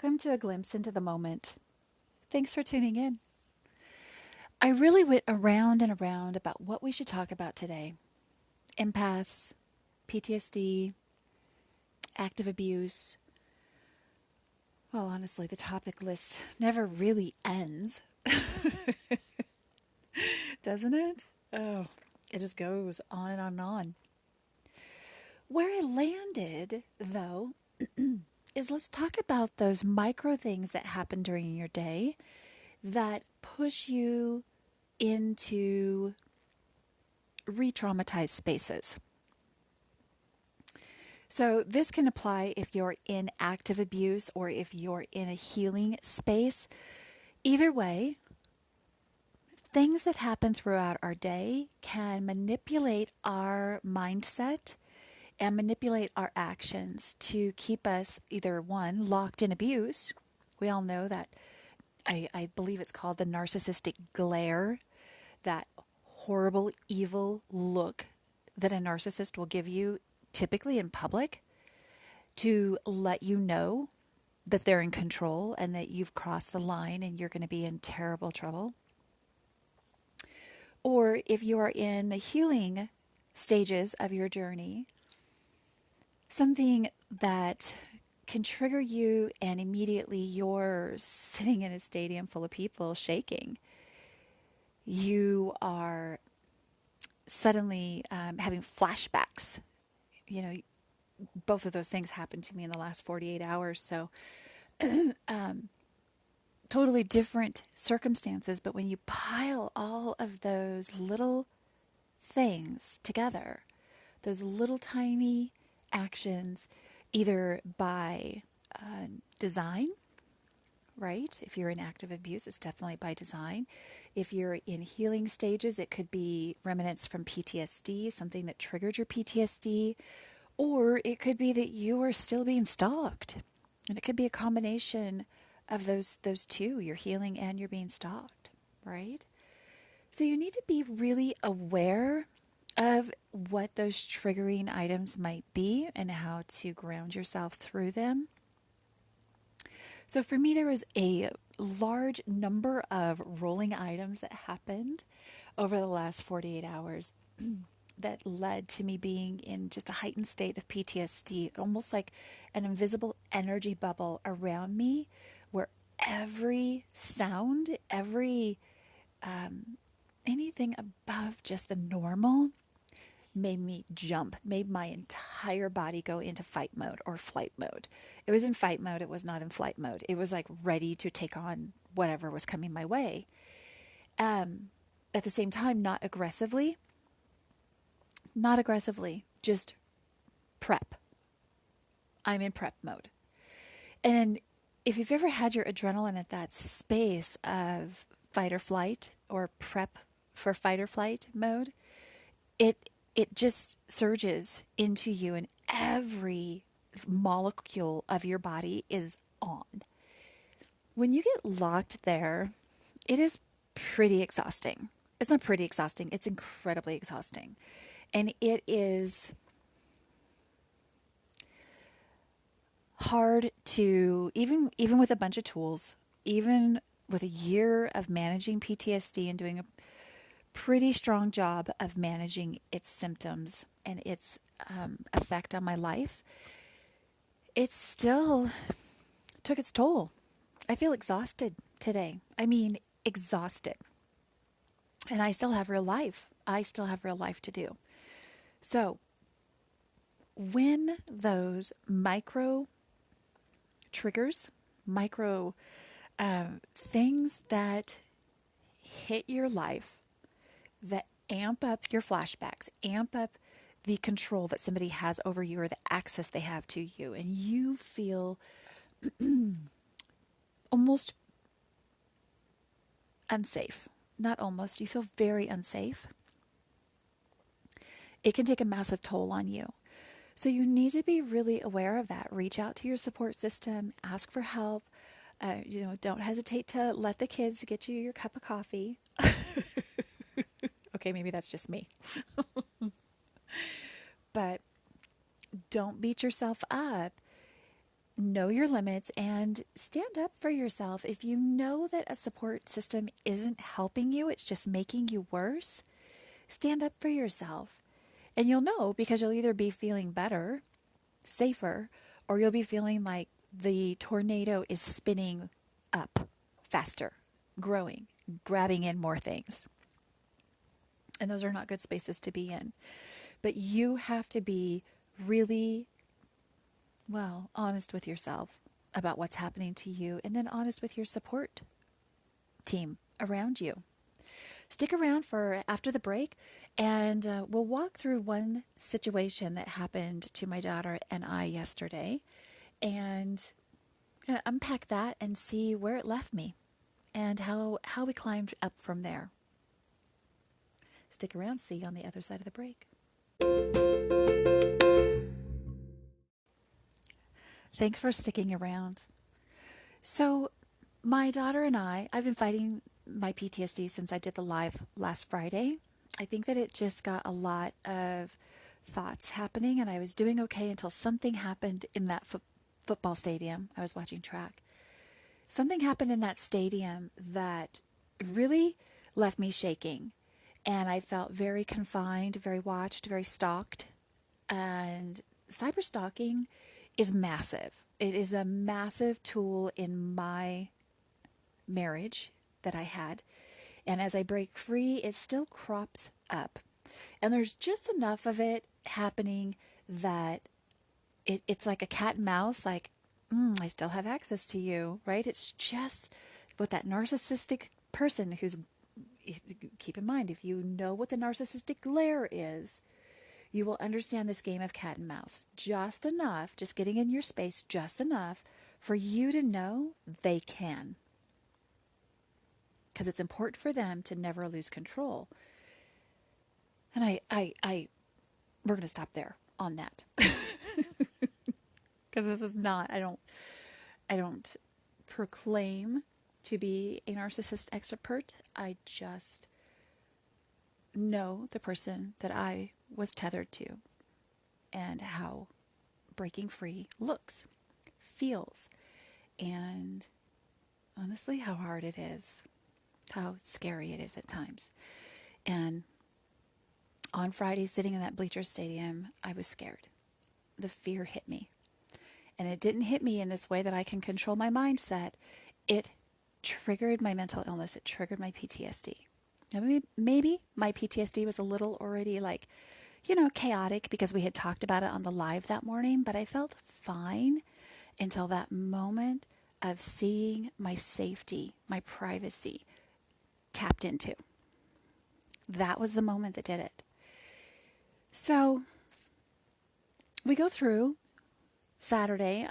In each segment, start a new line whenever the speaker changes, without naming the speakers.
welcome to A Glimpse into the Moment. Thanks for tuning in. I really went around and around about what we should talk about today. Empaths, PTSD, active abuse. Well, honestly, the topic list never really ends, doesn't it? Oh, it just goes on and on and on. Where I landed, though, is let's talk about those micro things that happen during your day that push you into re-traumatized spaces. So this can apply if you're in active abuse or if you're in a healing space. Either way, things that happen throughout our day can manipulate our mindset and manipulate our actions to keep us either one, locked in abuse. We all know that I believe it's called the narcissistic glare, that horrible, evil look that a narcissist will give you, typically in public, to let you know that they're in control and that you've crossed the line and you're going to be in terrible trouble. Or if you are in the healing stages of your journey, something that can trigger you and immediately you're sitting in a stadium full of people shaking. You are suddenly having flashbacks. You know, both of those things happened to me in the last 48 hours. So totally different circumstances. But when you pile all of those little things together, those little tiny actions, either by design, right? If you're in active abuse, it's definitely by design. If you're in healing stages, it could be remnants from PTSD, something that triggered your PTSD, or it could be that you are still being stalked. And it could be a combination of those two, you're healing and you're being stalked, right? So you need to be really aware of what those triggering items might be and how to ground yourself through them. So for me, there was a large number of rolling items that happened over the last 48 hours that led to me being in just a heightened state of PTSD, almost like an invisible energy bubble around me where every sound, every anything above just the normal made me jump, made my entire body go into fight mode or flight mode. It was in fight mode. It was not in flight mode. It was like ready to take on whatever was coming my way. At the same time, not aggressively, just prep. I'm in prep mode. And if you've ever had your adrenaline at that space of fight or flight or prep for fight or flight mode, it just surges into you and every molecule of your body is on. When you get locked there, it is pretty exhausting. It's not pretty exhausting. It's incredibly exhausting. And it is hard to, even with a bunch of tools, even with a year of managing PTSD and doing a pretty strong job of managing its symptoms and its effect on my life, it still took its toll. I feel exhausted today. I mean, exhausted. And I still have real life. I still have real life to do. So when those micro triggers, micro things that hit your life, that amp up your flashbacks, amp up the control that somebody has over you or the access they have to you, and you feel almost unsafe. Not almost, you feel very unsafe. It can take a massive toll on you. So you need to be really aware of that. Reach out to your support system, ask for help. Don't hesitate to let the kids get you your cup of coffee. Okay, maybe that's just me. But don't beat yourself up know your limits and stand up for yourself. If you know that a support system isn't helping you, it's just making you worse, stand up for yourself. And you'll know because you'll either be feeling better, safer, or you'll be feeling like the tornado is spinning up faster, growing, grabbing in more things. And those are not good spaces to be in. But you have to be really, well, honest with yourself about what's happening to you, and then honest with your support team around you. Stick around for after the break, and we'll walk through one situation that happened to my daughter and I yesterday, and unpack that and see where it left me and how we climbed up from there. Stick around, see you on the other side of the break. Thanks for sticking around. So, my daughter and I've been fighting my PTSD since I did the live last Friday. I think that it just got a lot of thoughts happening, and I was doing okay until something happened in that football stadium. I was watching track. Something happened in that stadium that really left me shaking. And I felt very confined, very watched, very stalked. And cyber stalking is massive. It is a massive tool in my marriage that I had. And as I break free, it still crops up. And there's just enough of it happening that it's like a cat and mouse, like, I still have access to you, right? It's just with that narcissistic person who's, keep in mind, if you know what the narcissistic layer is, you will understand this game of cat and mouse just enough, just getting in your space just enough for you to know they can. Because it's important for them to never lose control. And we're going to stop there on that. Because this is not, I don't proclaim to be a narcissist expert. I just know the person that I was tethered to and how breaking free looks, feels, and honestly, how hard it is, how scary it is at times. And on Friday, sitting in that bleacher stadium, I was scared. The fear hit me. And it didn't hit me in this way that I can control my mindset. It triggered my mental illness. It triggered my PTSD. Now, maybe my PTSD was a little already chaotic because we had talked about it on the live that morning, but I felt fine until that moment of seeing my safety, my privacy tapped into. That was the moment that did it. So we go through Saturday.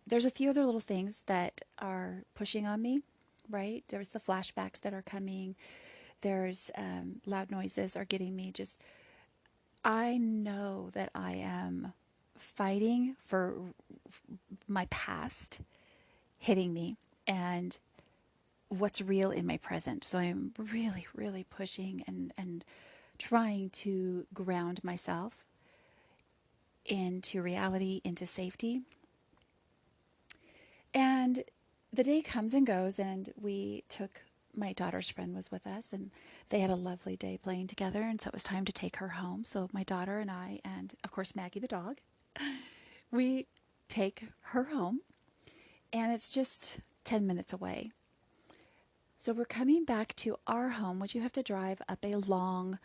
There's a few other little things that are pushing on me, right? There's the flashbacks that are coming. There's loud noises are getting me. I know that I am fighting for my past hitting me and what's real in my present. So I'm really, really pushing and trying to ground myself into reality, into safety. And the day comes and goes, and my daughter's friend was with us, and they had a lovely day playing together, and so it was time to take her home. So my daughter and I, and of course Maggie the dog, we take her home, and it's just 10 minutes away. So we're coming back to our home, which you have to drive up a long,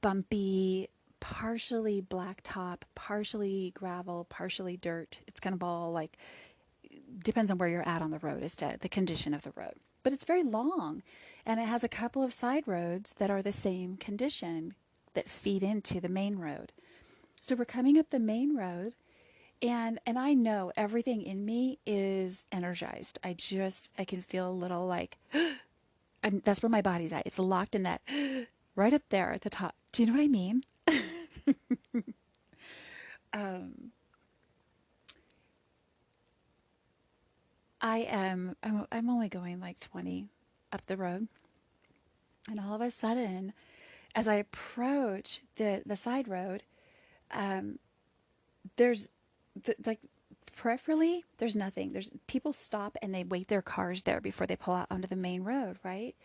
bumpy, partially blacktop, partially gravel, partially dirt. It's kind of all depends on where you're at on the road as to the condition of the road. But it's very long, and it has a couple of side roads that are the same condition that feed into the main road. So we're coming up the main road, and I know everything in me is energized. I can feel a little and that's where my body's at. It's locked in that right up there at the top. Do you know what I mean? I'm only going 20 up the road. And all of a sudden, as I approach the side road, there's Preferably, there's nothing. There's people stop and they wait their cars there before they pull out onto the main road, right?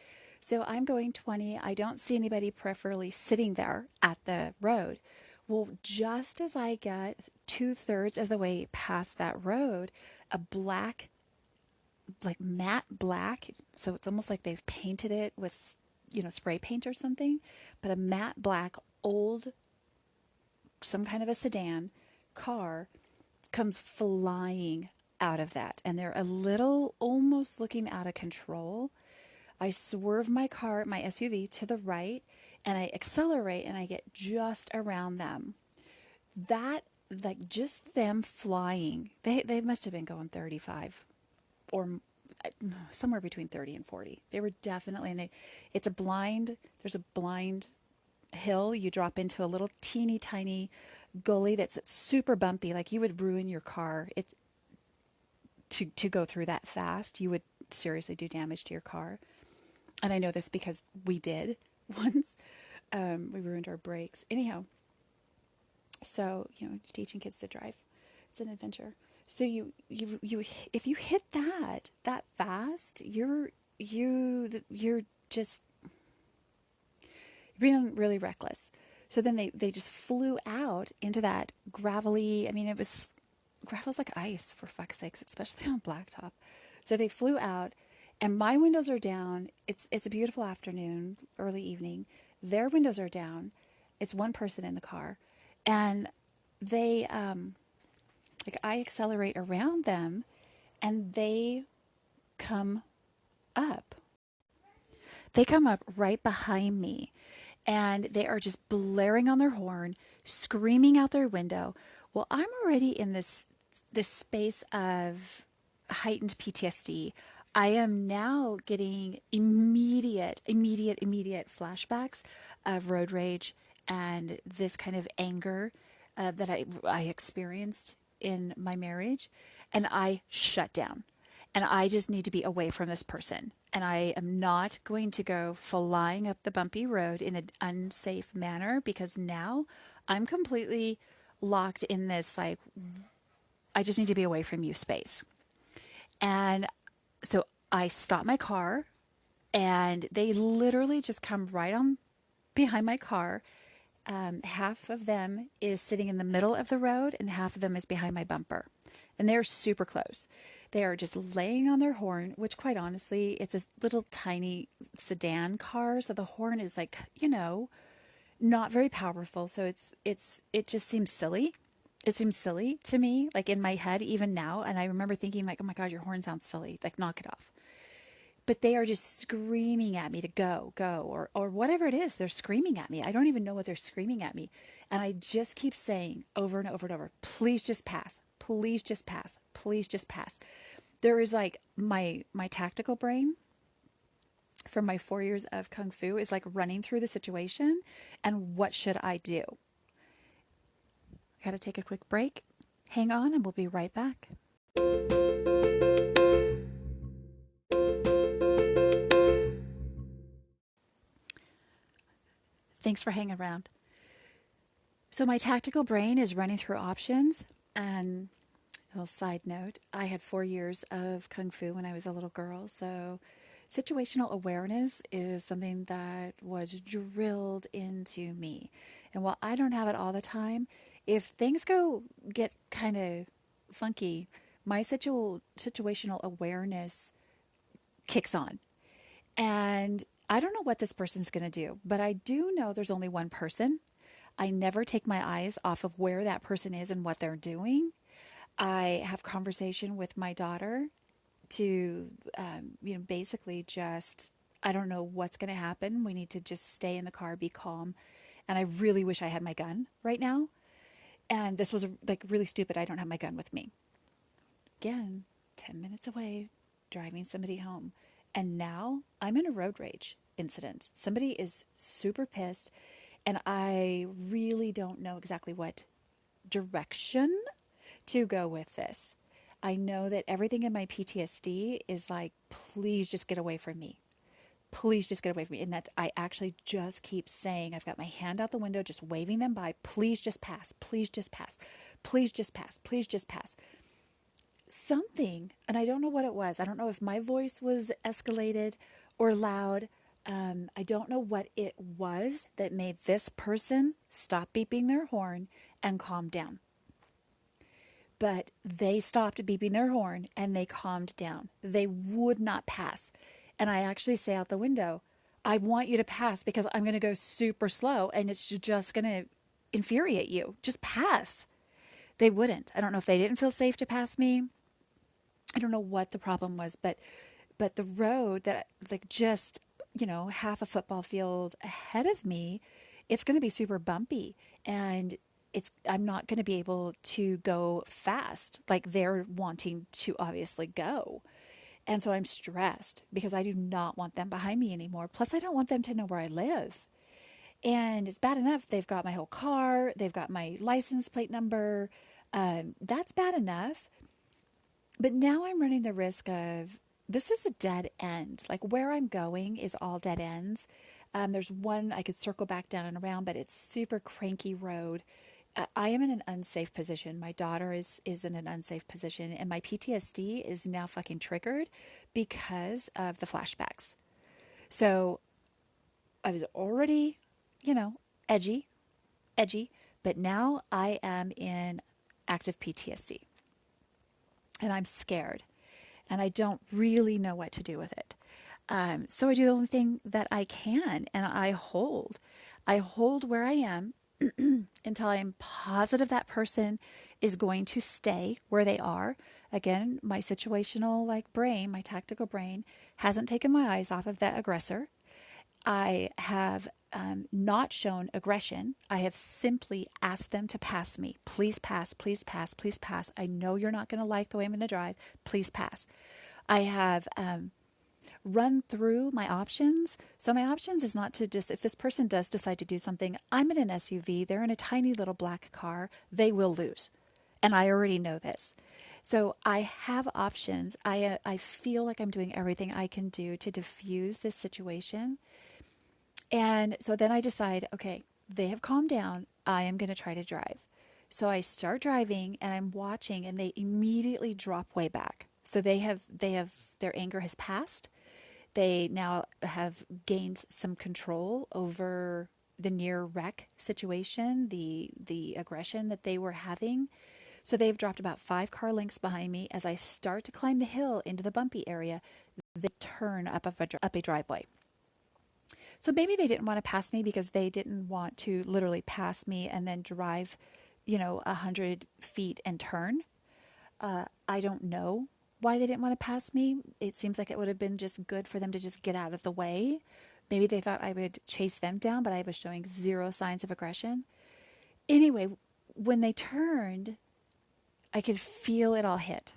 So I'm going 20. I don't see anybody preferably sitting there at the road. Well, just as I get 2/3 of the way past that road, a black, like matte black, so it's almost like they've painted it with, spray paint or something, but a matte black, old, some kind of a sedan car comes flying out of that. And they're a little almost looking out of control. I swerve my car, my SUV, to the right and I accelerate and I get just around them. That, like just them flying, they must have been going 35 or somewhere between 30 and 40. They were definitely, it's a blind, there's a blind hill. You drop into a little teeny tiny gully that's super bumpy. Like you would ruin your car. It's to go through that fast. You would seriously do damage to your car. And I know this because we did once. We ruined our brakes. Anyhow, so, teaching kids to drive, it's an adventure. So you if you hit that fast, you're just being really reckless. So then they just flew out into that gravelly, gravel's like ice, for fuck's sakes, especially on blacktop. So they flew out and my windows are down. It's a beautiful afternoon, early evening. Their windows are down. It's one person in the car. And they, I accelerate around them and they come up. They come up right behind me and they are just blaring on their horn, screaming out their window. Well, I'm already in this space of heightened PTSD. I am now getting immediate flashbacks of road rage and this kind of anger that I experienced in my marriage, and I shut down. And I just need to be away from this person. And I am not going to go flying up the bumpy road in an unsafe manner because now I'm completely locked in this, like, I just need to be away from you space. And so I stop my car and they literally just come right on behind my car. Half of them is sitting in the middle of the road and half of them is behind my bumper. And they're super close. They are just laying on their horn, which quite honestly, it's a little tiny sedan car. So the horn is like, not very powerful. So it just seems silly. It seems silly to me, like in my head, even now. And I remember thinking like, oh my God, your horn sounds silly. Like knock it off. But they are just screaming at me to go, or whatever it is. They're screaming at me. I don't even know what they're screaming at me. And I just keep saying over and over and over, please just pass. Please just pass. Please just pass. There is like my tactical brain from my 4 years of Kung Fu is like running through the situation. And what should I do? I got to take a quick break. Hang on and we'll be right back. Thanks for hanging around. So my tactical brain is running through options. And a little side note, I had 4 years of Kung Fu when I was a little girl. So situational awareness is something that was drilled into me. And while I don't have it all the time, if things get kind of funky, my situational awareness kicks on. And I don't know what this person's going to do, but I do know there's only one person. I never take my eyes off of where that person is and what they're doing. I have conversation with my daughter to, basically just, I don't know what's going to happen. We need to just stay in the car, be calm. And I really wish I had my gun right now. And this was really stupid. I don't have my gun with me. Again, 10 minutes away, driving somebody home. And now I'm in a road rage incident. Somebody is super pissed and I really don't know exactly what direction to go with this. I know that everything in my PTSD is like, please just get away from me. Please just get away from me. And that I actually just keep saying, I've got my hand out the window, just waving them by. Please just pass. Please just pass. Please just pass. Please just pass. something, and I don't know what it was. I don't know if my voice was escalated or loud. I don't know what it was that made this person stop beeping their horn and calm down. But they stopped beeping their horn and they calmed down. They would not pass. And I actually say out the window, I want you to pass because I'm going to go super slow and it's just going to infuriate you. Just pass. They wouldn't. I don't know if they didn't feel safe to pass me. I don't know what the problem was, but the road that like just, half a football field ahead of me, it's going to be super bumpy and I'm not going to be able to go fast like they're wanting to obviously go. And so I'm stressed because I do not want them behind me anymore. Plus I don't want them to know where I live. And it's bad enough they've got my whole car, they've got my license plate number. That's bad enough. But now I'm running the risk of this is a dead end. Like where I'm going is all dead ends. There's one I could circle back down and around, but it's super cranky road. I am in an unsafe position. My daughter is in an unsafe position, and my PTSD is now fucking triggered because of the flashbacks. So I was already, you know, edgy, edgy, but now I am in active PTSD, and I'm scared, and I don't really know what to do with it. So I do the only thing that I can, and I hold. I hold where I am until I'm positive that person is going to stay where they are. Again, my situational brain, my tactical brain, hasn't taken my eyes off of that aggressor. I have not shown aggression. I have simply asked them to pass me. Please pass, please pass, please pass. I know you're not going to like the way I'm going to drive. Please pass. I have run through my options. So my options is not to just, if this person does decide to do something, I'm in an SUV, they're in a tiny little black car, they will lose. And I already know this. So I have options. I feel like I'm doing everything I can do to diffuse this situation. And so then I decide, okay, they have calmed down. I am going to try to drive. So I start driving and I'm watching and they immediately drop way back. So their anger has passed. They now have gained some control over the near wreck situation, the aggression that they were having. So they've dropped about 5 car lengths behind me. As I start to climb the hill into the bumpy area, they turn up a driveway. So maybe they didn't want to pass me because they didn't want to literally pass me and then drive, 100 feet and turn. I don't know why they didn't want to pass me. It seems like it would have been just good for them to just get out of the way. Maybe they thought I would chase them down, but I was showing zero signs of aggression. Anyway, when they turned, I could feel it all hit.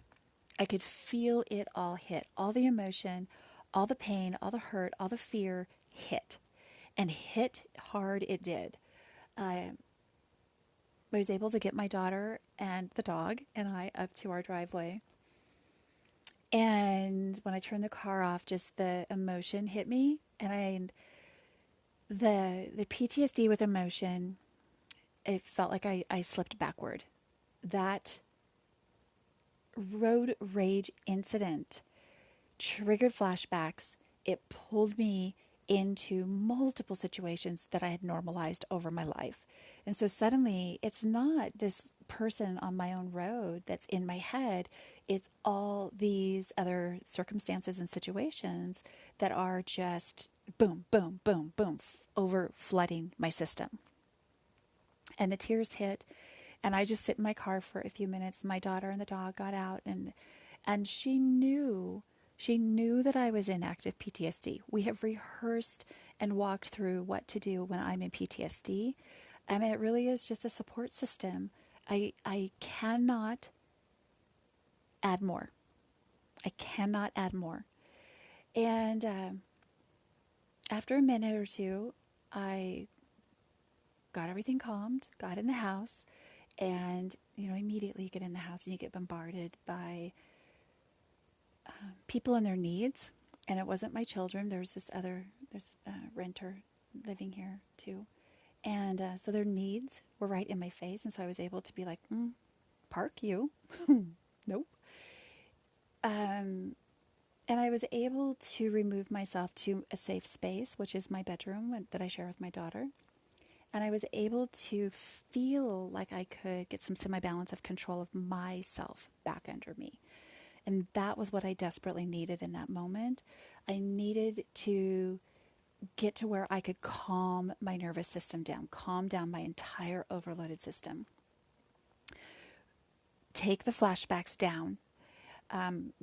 I could feel it all hit. All the emotion, all the pain, all the hurt, all the fear hit. And hit hard it did. I was able to get my daughter and the dog and I up to our driveway. And when I turned the car off, just the emotion hit me. And the PTSD with emotion, it felt like I slipped backward. That road rage incident triggered flashbacks. It pulled me into multiple situations that I had normalized over my life. And so suddenly it's not this person on my own road that's in my head. It's all these other circumstances and situations that are just boom, boom, boom, boom, over flooding my system. And the tears hit, and I just sit in my car for a few minutes. My daughter and the dog got out, and she knew that I was in active PTSD. We have rehearsed and walked through what to do when I'm in PTSD. I mean, it really is just a support system. I cannot add more. I cannot add more. And after a minute or two, I got everything calmed, got in the house, and, immediately you get in the house and you get bombarded by people and their needs. And it wasn't my children. There's a renter living here too. And so their needs were right in my face. And so I was able to be like, park you. Nope. And I was able to remove myself to a safe space, which is my bedroom that I share with my daughter. And I was able to feel like I could get some semi-balance of control of myself back under me. And that was what I desperately needed in that moment. I needed to get to where I could calm my nervous system down, calm down my entire overloaded system, take the flashbacks down,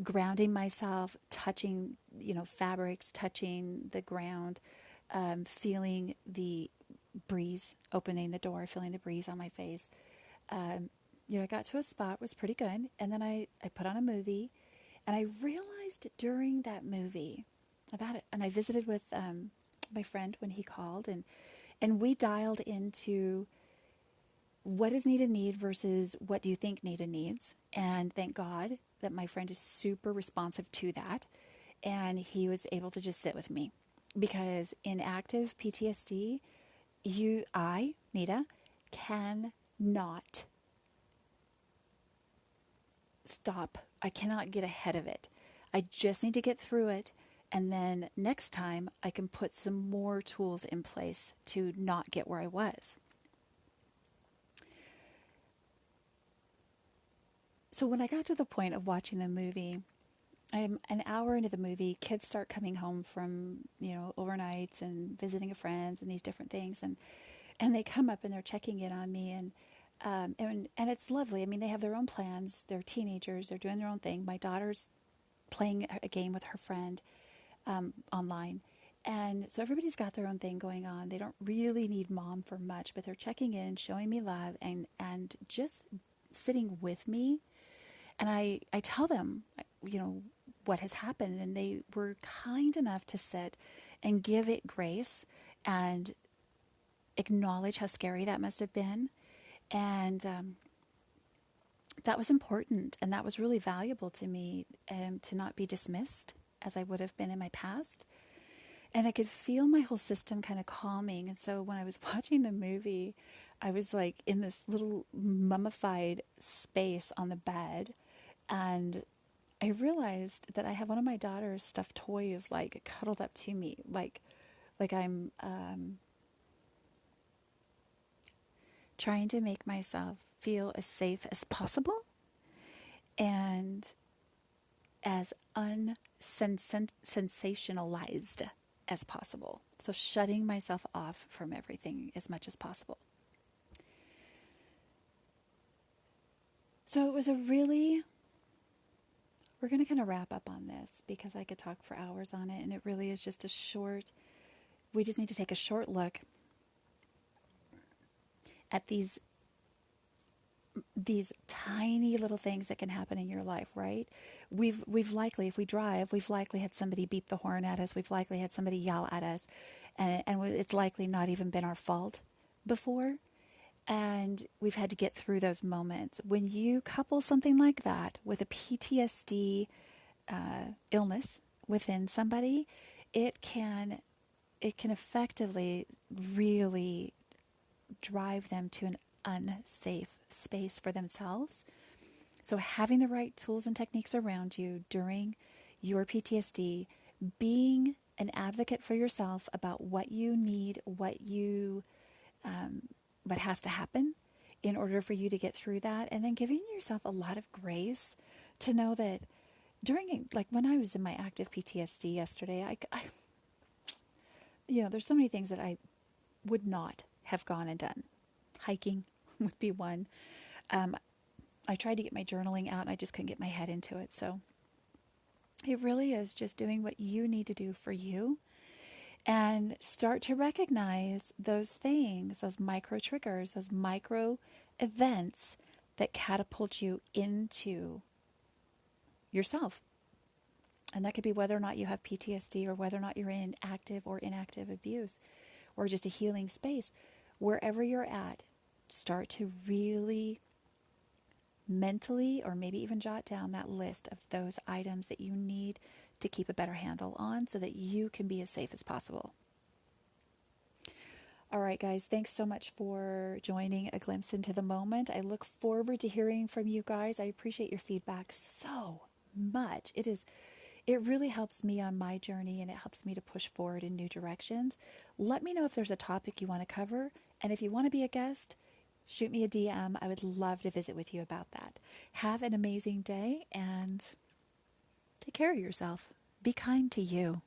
grounding myself, touching, fabrics, touching the ground, feeling the breeze, opening the door, feeling the breeze on my face. I got to a spot, was pretty good. And then I put on a movie, and I realized during that movie about it, and I visited with my friend when he called, and we dialed into what is need versus what do you think needs. And thank God that my friend is super responsive to that. And he was able to just sit with me, because in active PTSD, Nita, cannot stop. I cannot get ahead of it. I just need to get through it. And then next time I can put some more tools in place to not get where I was. So when I got to the point of watching the movie, I'm an hour into the movie, kids start coming home from, overnights and visiting friends and these different things. And they come up and they're checking in on me, and it's lovely. I mean, they have their own plans. They're teenagers. They're doing their own thing. My daughter's playing a game with her friend online. And so everybody's got their own thing going on. They don't really need mom for much, but they're checking in, showing me love, and just sitting with me. And I tell them, what has happened. And they were kind enough to sit and give it grace and acknowledge how scary that must have been. And that was important. And that was really valuable to me, to not be dismissed as I would have been in my past. And I could feel my whole system kind of calming. And so when I was watching the movie, I was like in this little mummified space on the bed. And I realized that I have one of my daughter's stuffed toys like cuddled up to me, like I'm trying to make myself feel as safe as possible and as unsensationalized as possible. So shutting myself off from everything as much as possible. So it was we're going to kind of wrap up on this because I could talk for hours on it, and it really is just we just need to take a short look at these tiny little things that can happen in your life, right? We've likely, if we drive, we've likely had somebody beep the horn at us. We've likely had somebody yell at us, and it's likely not even been our fault before. And we've had to get through those moments. When you couple something like that with a PTSD illness within somebody, it can effectively really drive them to an unsafe space for themselves. So having the right tools and techniques around you during your PTSD, being an advocate for yourself about what you need, what has to happen in order for you to get through that, and then giving yourself a lot of grace to know that like when I was in my active PTSD yesterday, I there's so many things that I would not have gone and done. Hiking would be one. I tried to get my journaling out and I just couldn't get my head into it. So it really is just doing what you need to do for you and start to recognize those things, those micro triggers, those micro events that catapult you into yourself. And that could be whether or not you have PTSD or whether or not you're in active or inactive abuse or just a healing space. Wherever you're at, start to really mentally or maybe even jot down that list of those items that you need to keep a better handle on so that you can be as safe as possible. All right, guys, thanks so much for joining A Glimpse into the Moment. I look forward to hearing from you guys. I appreciate your feedback so much. It really helps me on my journey, and it helps me to push forward in new directions. Let me know if there's a topic you want to cover, and if you want to be a guest, shoot me a DM. I would love to visit with you about that. Have an amazing day and take care of yourself. Be kind to you.